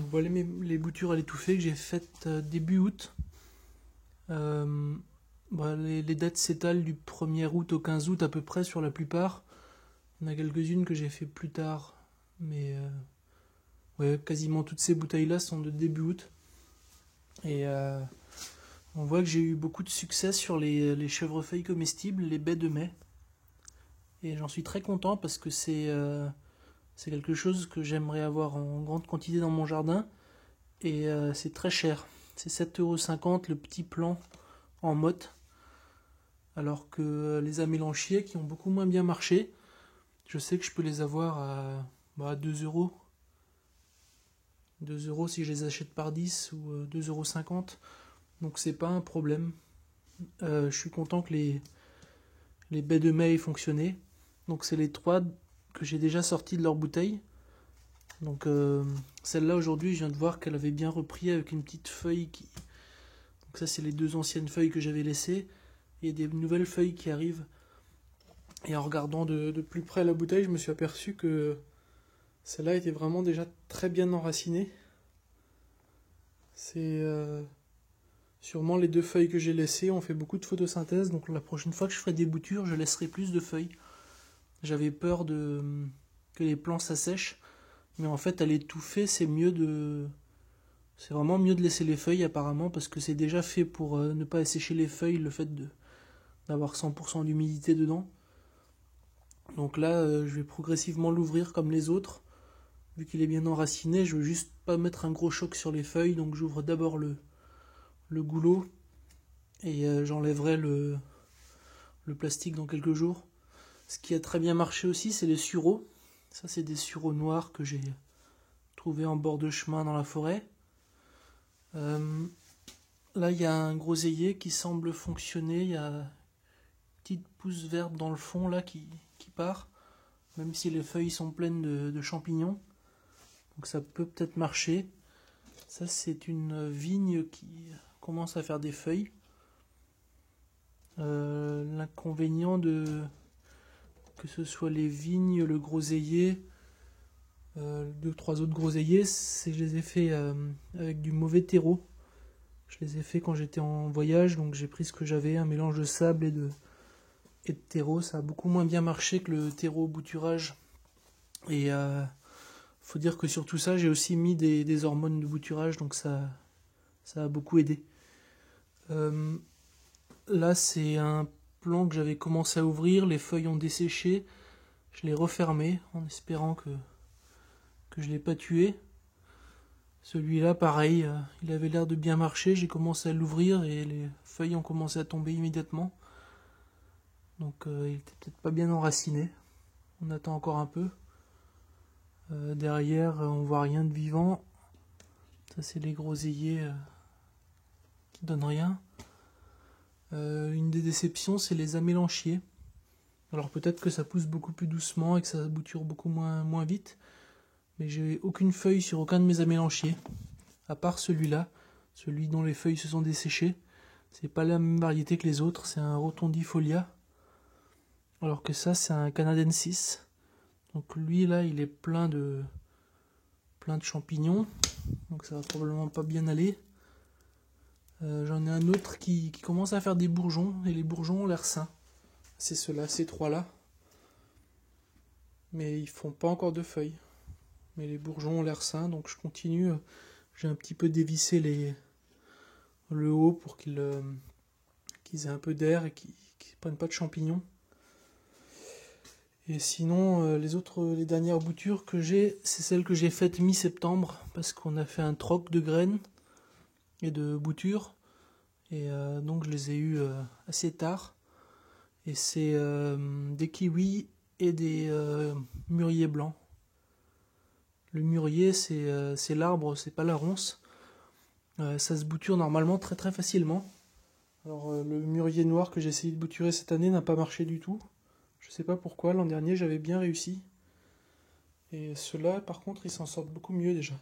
Voilà les boutures à l'étouffée que j'ai faites début août. Les dates s'étalent du 1er août au 15 août à peu près sur la plupart. Il y en a quelques-unes que j'ai fait plus tard, mais ouais, quasiment toutes ces bouteilles-là sont de début août. Et on voit que j'ai eu beaucoup de succès sur les chèvrefeuilles comestibles, les baies de mai. Et j'en suis très content parce que c'est quelque chose que j'aimerais avoir en grande quantité dans mon jardin. Et c'est très cher. C'est 7,50 € le petit plant en motte. Alors que les amélanchiers qui ont beaucoup moins bien marché, je sais que je peux les avoir à 2 €. 2 € si je les achète par 10 ou 2,50 €. Donc c'est pas un problème. Je suis content que les baies de mai aient fonctionné. Donc c'est les 3 que j'ai déjà sortis de leur bouteille. Donc celle-là aujourd'hui je viens de voir qu'elle avait bien repris avec une petite feuille qui... Donc ça c'est les 2 anciennes feuilles que j'avais laissées. Et des nouvelles feuilles qui arrivent. Et en regardant de plus près la bouteille, je me suis aperçu que celle-là était vraiment déjà très bien enracinée. C'est sûrement les 2 feuilles que j'ai laissées ont fait beaucoup de photosynthèse. Donc la prochaine fois que je ferai des boutures, je laisserai plus de feuilles. J'avais peur que les plants s'assèchent. Mais en fait, à l'étouffer, c'est vraiment mieux de laisser les feuilles apparemment, parce que c'est déjà fait pour ne pas assécher les feuilles, le fait d'avoir 100% d'humidité dedans. Donc là, je vais progressivement l'ouvrir comme les autres. Vu qu'il est bien enraciné, je veux juste pas mettre un gros choc sur les feuilles, donc j'ouvre d'abord le goulot et j'enlèverai le plastique dans quelques jours. Ce qui a très bien marché aussi, c'est les sureaux. Ça, c'est des sureaux noirs que j'ai trouvés en bord de chemin dans la forêt. Là, il y a un groseillier qui semble fonctionner. Il y a une petite pousse verte dans le fond là qui part, même si les feuilles sont pleines de champignons. Donc ça peut peut-être marcher. Ça, c'est une vigne qui commence à faire des feuilles. L'inconvénient que ce soit les vignes, le groseillier, 2-3 autres groseilliers, c'est que je les ai fait avec du mauvais terreau. Je les ai fait quand j'étais en voyage, donc j'ai pris ce que j'avais, un mélange de sable et de terreau. Ça a beaucoup moins bien marché que le terreau au bouturage. Et faut dire que sur tout ça, j'ai aussi mis des hormones de bouturage, donc ça a beaucoup aidé. Là, c'est un plant que j'avais commencé à ouvrir, les feuilles ont desséché, je l'ai refermé en espérant que je ne l'ai pas tué. Celui-là, pareil, il avait l'air de bien marcher, j'ai commencé à l'ouvrir et les feuilles ont commencé à tomber immédiatement. Donc il était peut-être pas bien enraciné. On attend encore un peu. Derrière, on voit rien de vivant. Ça, c'est les groseilliers qui donnent rien. Une des déceptions, c'est les amélanchiers. Alors peut-être que ça pousse beaucoup plus doucement et que ça bouture beaucoup moins vite. Mais j'ai aucune feuille sur aucun de mes amélanchiers. À part celui-là, celui dont les feuilles se sont desséchées. C'est pas la même variété que les autres, c'est un rotondifolia. Alors que ça, c'est un canadensis. Donc lui, là, il est plein de champignons. Donc ça va probablement pas bien aller. J'en ai un autre qui commence à faire des bourgeons. Et les bourgeons ont l'air sains. C'est ceux-là, ces 3-là. Mais ils font pas encore de feuilles. Mais les bourgeons ont l'air sains, donc je continue. J'ai un petit peu dévissé le haut pour qu'ils aient un peu d'air et qu'ils prennent pas de champignons. Et sinon, les dernières boutures que j'ai, c'est celles que j'ai faites mi-septembre, parce qu'on a fait un troc de graines et de boutures. Et donc je les ai eues assez tard. Et c'est des kiwis et des mûriers blancs. Le mûrier, c'est l'arbre, c'est pas la ronce. Ça se bouture normalement très très facilement. Alors le mûrier noir que j'ai essayé de bouturer cette année n'a pas marché du tout. Je sais pas pourquoi, l'an dernier j'avais bien réussi. Et ceux-là, par contre, ils s'en sortent beaucoup mieux déjà.